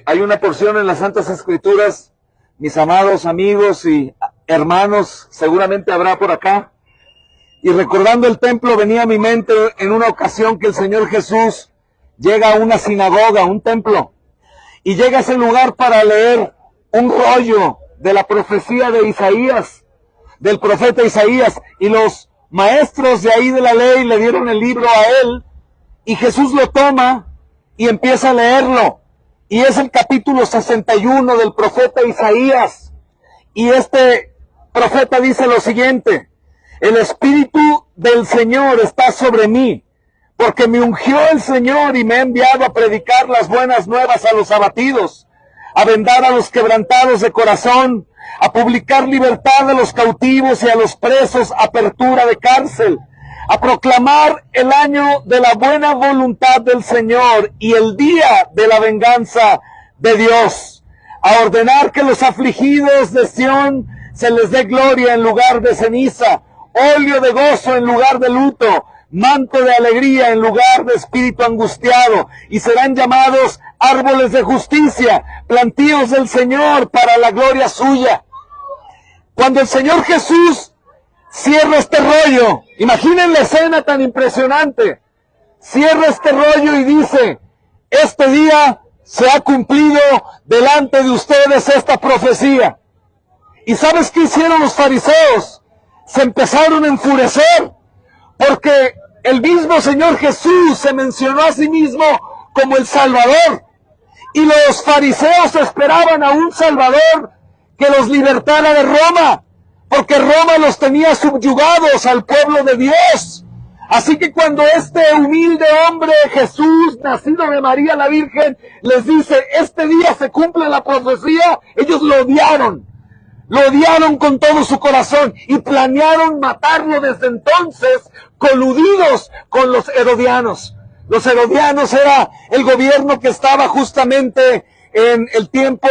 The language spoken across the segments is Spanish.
Hay una porción en las Santas Escrituras, mis amados amigos y hermanos, seguramente habrá por acá. Y recordando el templo, venía a mi mente en una ocasión que el Señor Jesús llega a una sinagoga, un templo, y llega a ese lugar para leer un rollo de la profecía de Isaías, del profeta Isaías, y los maestros de ahí de la ley le dieron el libro a él, y Jesús lo toma y empieza a leerlo. Y es el capítulo 61 del profeta Isaías. Y este profeta dice lo siguiente: el Espíritu del Señor está sobre mí, porque me ungió el Señor y me ha enviado a predicar las buenas nuevas a los abatidos, a vendar a los quebrantados de corazón, a publicar libertad a los cautivos y a los presos, apertura de cárcel, a proclamar el año de la buena voluntad del Señor y el día de la venganza de Dios, a ordenar que los afligidos de Sión se les dé gloria en lugar de ceniza, óleo de gozo en lugar de luto, manto de alegría en lugar de espíritu angustiado, y serán llamados árboles de justicia, plantíos del Señor para la gloria suya. Cuando el Señor Jesús cierra este rollo, imaginen la escena tan impresionante, cierra este rollo y dice: este día se ha cumplido delante de ustedes esta profecía. ¿Y sabes qué hicieron los fariseos? Se empezaron a enfurecer, porque el mismo Señor Jesús se mencionó a sí mismo como el Salvador, y los fariseos esperaban a un Salvador que los libertara de Roma, porque Roma los tenía subyugados al pueblo de Dios. Así que cuando este humilde hombre, Jesús, nacido de María la Virgen, les dice: este día se cumple la profecía, ellos lo odiaron con todo su corazón y planearon matarlo desde entonces, coludidos con los herodianos. Los herodianos era el gobierno que estaba justamente en el tiempo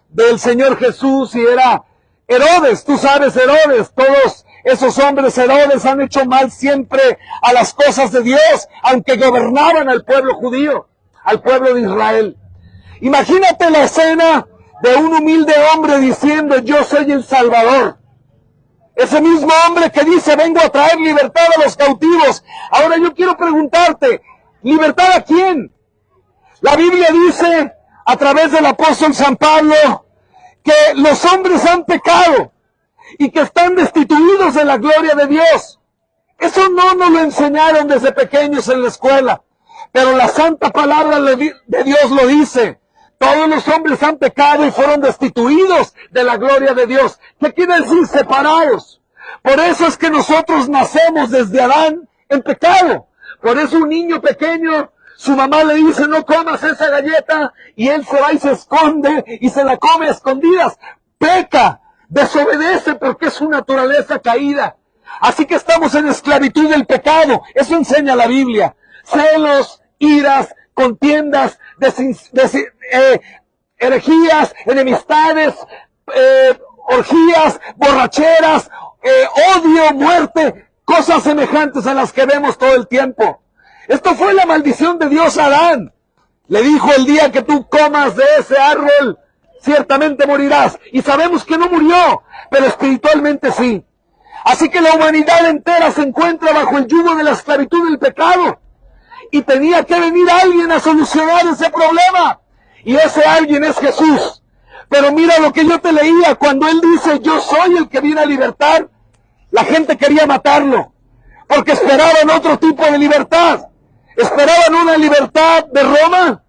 del Señor Jesús, y era Herodes. Tú sabes, Herodes, todos esos hombres Herodes han hecho mal siempre a las cosas de Dios, aunque gobernaban al pueblo judío, al pueblo de Israel. Imagínate la escena de un humilde hombre diciendo: yo soy el Salvador. Ese mismo hombre que dice: vengo a traer libertad a los cautivos. Ahora yo quiero preguntarte: ¿libertad a quién? La Biblia dice, a través del apóstol San Pablo, que los hombres han pecado y que están destituidos de la gloria de Dios. Eso no nos lo enseñaron desde pequeños en la escuela, pero la santa palabra de Dios lo dice. Todos los hombres han pecado y fueron destituidos de la gloria de Dios. ¿Qué quiere decir? Separados. Por eso es que nosotros nacemos desde Adán en pecado. Por eso un niño pequeño, su mamá le dice: no comas esa galleta, y él se va y se esconde y se la come a escondidas. Peca, desobedece, porque es su naturaleza caída. Así que estamos en esclavitud del pecado. Eso enseña la Biblia. Celos, iras, contiendas, herejías, enemistades, orgías, borracheras, odio, muerte, cosas semejantes a las que vemos todo el tiempo. Esto fue la maldición de Dios a Adán. Le dijo: el día que tú comas de ese árbol, ciertamente morirás. Y sabemos que no murió, pero espiritualmente sí. Así que la humanidad entera se encuentra bajo el yugo de la esclavitud del pecado. Y tenía que venir alguien a solucionar ese problema. Y ese alguien es Jesús. Pero mira lo que yo te leía. Cuando él dice: yo soy el que viene a libertar, la gente quería matarlo, porque esperaban otro tipo de libertad. Esperaban una libertad de Roma.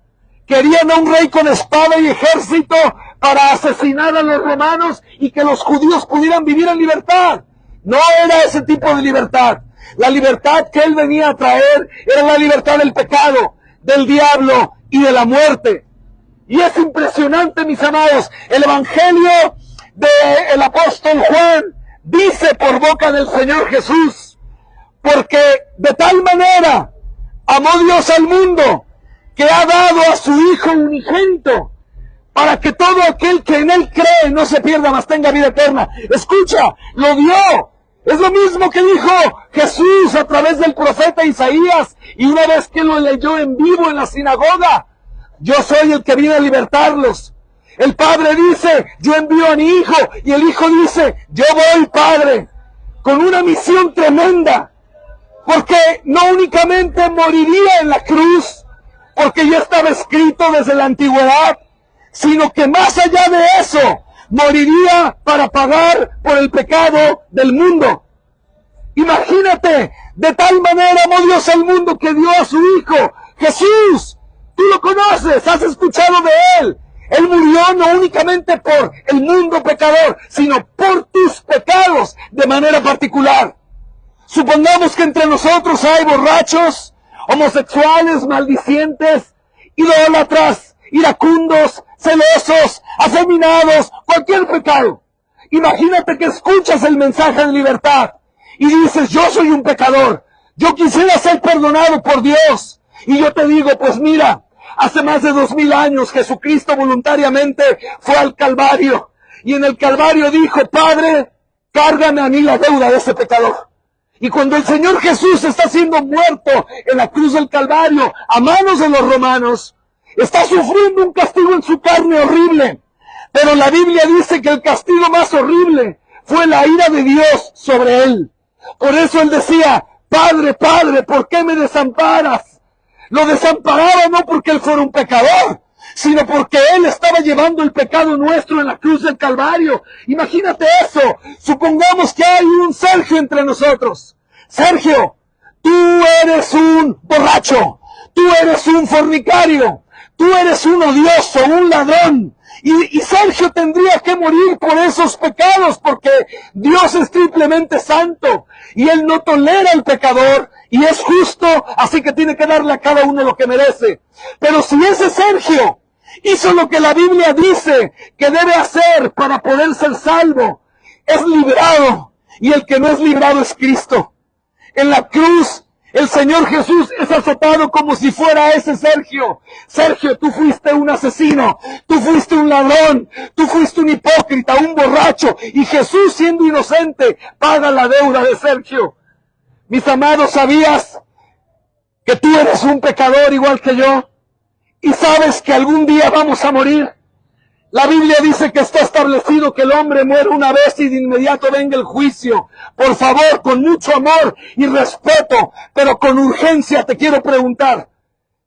Querían a un rey con espada y ejército para asesinar a los romanos y que los judíos pudieran vivir en libertad. No era ese tipo de libertad. La libertad que él venía a traer era la libertad del pecado, del diablo y de la muerte. Y es impresionante, mis amados, el evangelio del apóstol Juan, dice por boca del Señor Jesús, porque de tal manera amó Dios al mundo, que ha dado a su Hijo unigénito, para que todo aquel que en Él cree no se pierda, mas tenga vida eterna. Escucha, lo dio. Es lo mismo que dijo Jesús a través del profeta Isaías, y una vez que lo leyó en vivo en la sinagoga: yo soy el que viene a libertarlos. El Padre dice: yo envío a mi Hijo, y el Hijo dice: yo voy, Padre, con una misión tremenda, porque no únicamente moriría en la cruz, porque ya estaba escrito desde la antigüedad, sino que más allá de eso, moriría para pagar por el pecado del mundo. Imagínate, de tal manera amó Dios al mundo que dio a su Hijo, Jesús. Tú lo conoces, has escuchado de Él. Él murió no únicamente por el mundo pecador, sino por tus pecados de manera particular. Supongamos que entre nosotros hay borrachos, homosexuales, maldicientes, idólatras, iracundos, celosos, afeminados, cualquier pecado. Imagínate que escuchas el mensaje de libertad y dices: yo soy un pecador, yo quisiera ser perdonado por Dios. Y yo te digo: pues mira, hace más de 2000 años Jesucristo voluntariamente fue al Calvario, y en el Calvario dijo: Padre, cárgame a mí la deuda de ese pecador. Y cuando el Señor Jesús está siendo muerto en la cruz del Calvario a manos de los romanos, está sufriendo un castigo en su carne horrible. Pero la Biblia dice que el castigo más horrible fue la ira de Dios sobre él. Por eso él decía: Padre, Padre, ¿por qué me desamparas? Lo desamparaba no porque él fuera un pecador, sino porque él estaba llevando el pecado nuestro en la cruz del Calvario. Imagínate eso. Supongamos que hay un Sergio entre nosotros. Sergio, tú eres un borracho, tú eres un fornicario, tú eres un odioso, un ladrón. Y Sergio tendría que morir por esos pecados, porque Dios es triplemente santo y Él no tolera al pecador y es justo, así que tiene que darle a cada uno lo que merece. Pero si ese Sergio hizo lo que la Biblia dice que debe hacer para poder ser salvo, es librado, y el que no es librado es Cristo. En la cruz el Señor Jesús es azotado como si fuera ese Sergio. Sergio, tú fuiste un asesino, tú fuiste un ladrón, tú fuiste un hipócrita, un borracho, y Jesús, siendo inocente, paga la deuda de Sergio. Mis amados, ¿sabías que tú eres un pecador igual que yo? ¿Y sabes que algún día vamos a morir? La Biblia dice que está establecido que el hombre muere una vez y de inmediato venga el juicio. Por favor, con mucho amor y respeto, pero con urgencia te quiero preguntar: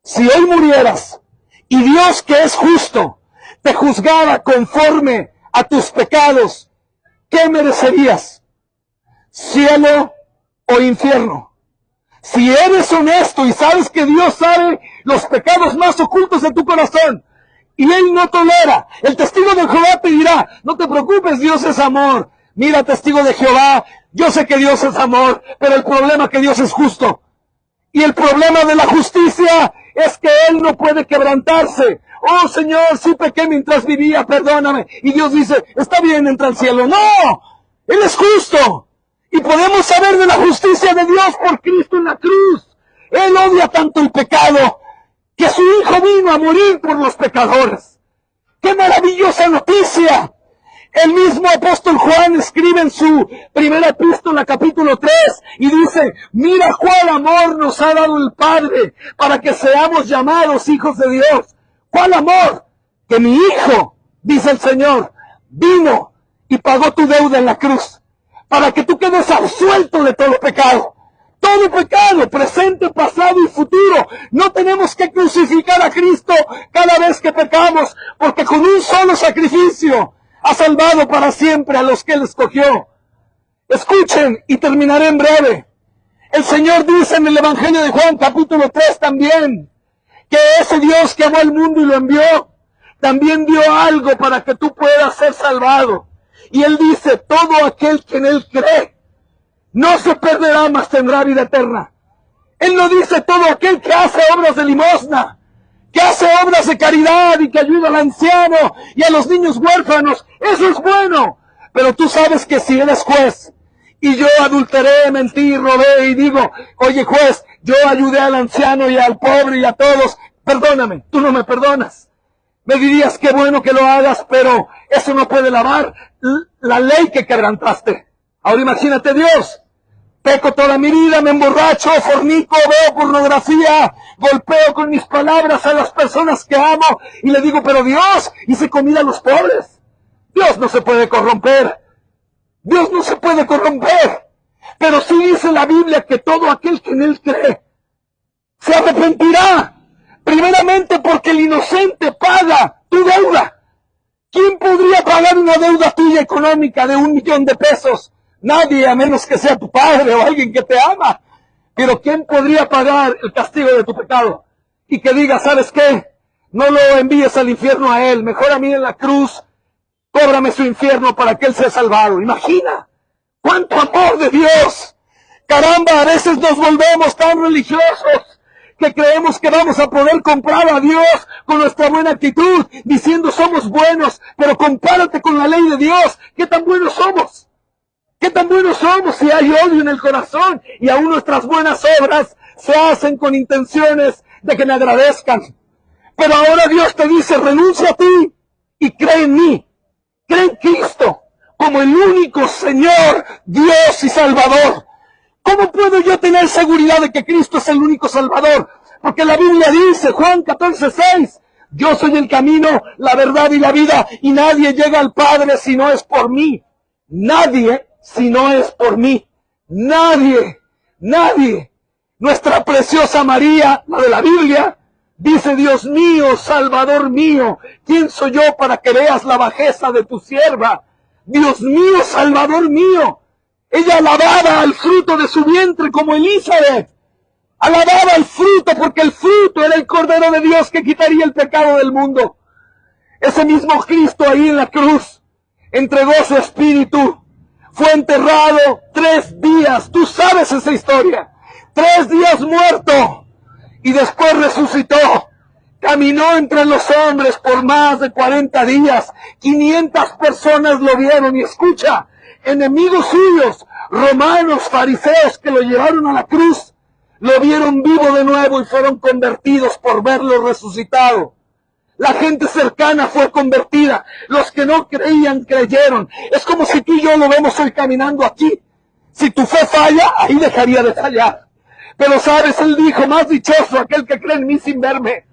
si hoy murieras y Dios, que es justo, te juzgara conforme a tus pecados, ¿qué merecerías? ¿Cielo o infierno? Si eres honesto y sabes que Dios sabe los pecados más ocultos de tu corazón, y Él no tolera, el testigo de Jehová te dirá: no te preocupes, Dios es amor. Mira, testigo de Jehová, yo sé que Dios es amor, pero el problema es que Dios es justo. Y el problema de la justicia es que Él no puede quebrantarse. Oh Señor, sí pequé mientras vivía, perdóname. Y Dios dice: está bien, entra al cielo. No, Él es justo. Y podemos saber de la justicia de Dios por Cristo en la cruz. Él odia tanto el pecado que su Hijo vino a morir por los pecadores. ¡Qué maravillosa noticia! El mismo apóstol Juan escribe en su primera epístola, capítulo 3, y dice: mira cuál amor nos ha dado el Padre para que seamos llamados hijos de Dios. ¿Cuál amor? Que mi Hijo, dice el Señor, vino y pagó tu deuda en la cruz, para que tú quedes absuelto de todo pecado. Todo pecado, presente, pasado y futuro. No tenemos que crucificar a Cristo cada vez que pecamos, porque con un solo sacrificio ha salvado para siempre a los que Él escogió. Escuchen, y terminaré en breve. El Señor dice en el Evangelio de Juan, capítulo 3 también, que ese Dios que amó al mundo y lo envió, también dio algo para que tú puedas ser salvado. Y Él dice: todo aquel que en Él cree no se perderá, mas tendrá vida eterna. Él no dice: todo aquel que hace obras de limosna, que hace obras de caridad y que ayuda al anciano y a los niños huérfanos, eso es bueno. Pero tú sabes que si eres juez y yo adulteré, mentí, robé y digo, oye juez, yo ayudé al anciano y al pobre y a todos, perdóname, tú no me perdonas. Me dirías qué bueno que lo hagas, pero eso no puede lavar la ley que quebrantaste. Ahora imagínate Dios. Peco toda mi vida, me emborracho, fornico, veo pornografía, golpeo con mis palabras a las personas que amo y le digo, pero Dios, hice comida a los pobres. Dios no se puede corromper. Dios no se puede corromper. Pero sí dice la Biblia que todo aquel que en Él cree se arrepentirá. Primeramente porque el inocente paga tu deuda. ¿Quién podría pagar una deuda tuya económica de 1 millón de pesos? Nadie, a menos que sea tu padre o alguien que te ama. Pero ¿quién podría pagar el castigo de tu pecado? Y que diga, ¿sabes qué? No lo envíes al infierno a Él, mejor a mí en la cruz, cóbrame su infierno para que Él sea salvado. Imagina, cuánto amor de Dios. Caramba, a veces nos volvemos tan religiosos que creemos que vamos a poder comprar a Dios con nuestra buena actitud, diciendo somos buenos, pero compárate con la ley de Dios. ¿Qué tan buenos somos? ¿Qué tan buenos somos si hay odio en el corazón y aún nuestras buenas obras se hacen con intenciones de que me agradezcan? Pero ahora Dios te dice, renuncia a ti y cree en mí. Cree en Cristo como el único Señor, Dios y Salvador. ¿Cómo puedo yo tener seguridad de que Cristo es el único Salvador? Porque la Biblia dice, Juan 14:6, yo soy el camino, la verdad y la vida, y nadie llega al Padre si no es por mí. Nadie si no es por mí. Nadie, nadie. Nuestra preciosa María, la de la Biblia, dice, Dios mío, Salvador mío, ¿quién soy yo para que veas la bajeza de tu sierva? Dios mío, Salvador mío. Ella alababa al fruto de su vientre como Elizabeth. Alababa al fruto porque el fruto era el Cordero de Dios que quitaría el pecado del mundo. Ese mismo Cristo ahí en la cruz entregó su espíritu. Fue enterrado 3 días. Tú sabes esa historia. 3 días muerto. Y después resucitó. Caminó entre los hombres por más de 40 días. 500 personas lo vieron. Y escucha, enemigos suyos, romanos, fariseos que lo llevaron a la cruz, lo vieron vivo de nuevo y fueron convertidos por verlo resucitado. La gente cercana fue convertida. Los que no creían, creyeron. Es como si tú y yo lo vemos hoy caminando aquí. Si tu fe falla, ahí dejaría de fallar. Pero sabes, Él dijo, más dichoso aquel que cree en mí sin verme.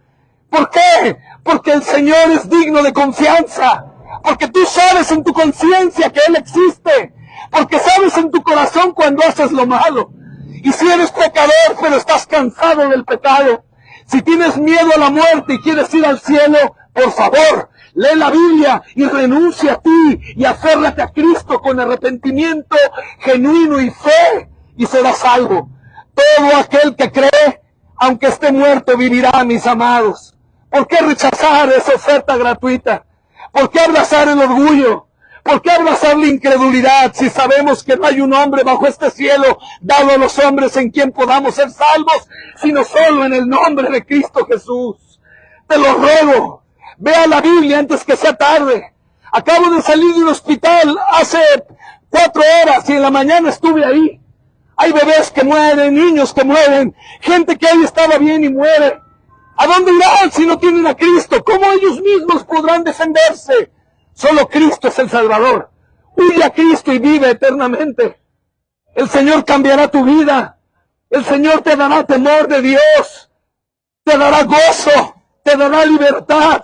¿Por qué? Porque el Señor es digno de confianza. Porque tú sabes en tu conciencia que Él existe. Porque sabes en tu corazón cuando haces lo malo. Y si eres pecador, pero estás cansado del pecado, si tienes miedo a la muerte y quieres ir al cielo, por favor, lee la Biblia y renuncia a ti y aférrate a Cristo con arrepentimiento genuino y fe y serás salvo. Todo aquel que cree, aunque esté muerto, vivirá, mis amados. ¿Por qué rechazar esa oferta gratuita? ¿Por qué abrazar el orgullo? ¿Por qué abrazar la incredulidad si sabemos que no hay un hombre bajo este cielo dado a los hombres en quien podamos ser salvos, sino solo en el nombre de Cristo Jesús? Te lo ruego, vea la Biblia antes que sea tarde. Acabo de salir de un hospital hace 4 horas y en la mañana estuve ahí. Hay bebés que mueren, niños que mueren, gente que ahí estaba bien y muere. ¿A dónde irán si no tienen a Cristo? ¿Cómo ellos mismos podrán defenderse? Solo Cristo es el Salvador. Huye a Cristo y vive eternamente. El Señor cambiará tu vida. El Señor te dará temor de Dios. Te dará gozo. Te dará libertad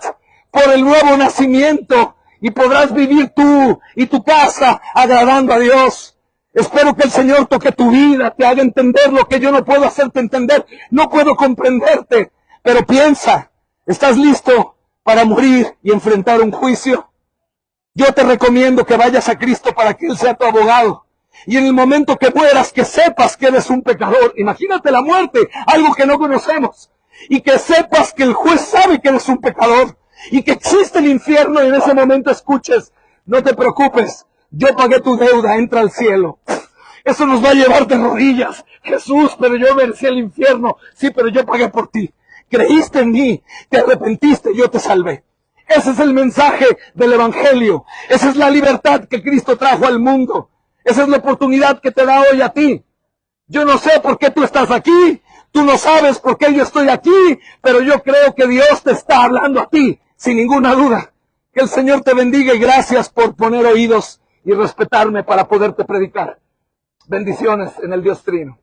por el nuevo nacimiento. Y podrás vivir tú y tu casa agradando a Dios. Espero que el Señor toque tu vida, te haga entender lo que yo no puedo hacerte entender. No puedo comprenderte. Pero piensa, ¿estás listo para morir y enfrentar un juicio? Yo te recomiendo que vayas a Cristo para que Él sea tu abogado. Y en el momento que mueras, que sepas que eres un pecador. Imagínate la muerte, algo que no conocemos. Y que sepas que el juez sabe que eres un pecador. Y que existe el infierno y en ese momento escuches, no te preocupes, yo pagué tu deuda, entra al cielo. Eso nos va a llevar de rodillas. Jesús, pero yo merecí el infierno. Sí, pero yo pagué por ti. Creíste en mí, te arrepentiste, yo te salvé. Ese es el mensaje del Evangelio. Esa es la libertad que Cristo trajo al mundo. Esa es la oportunidad que te da hoy a ti. Yo no sé por qué tú estás aquí. Tú no sabes por qué yo estoy aquí. Pero yo creo que Dios te está hablando a ti, sin ninguna duda. Que el Señor te bendiga y gracias por poner oídos y respetarme para poderte predicar. Bendiciones en el Dios Trino.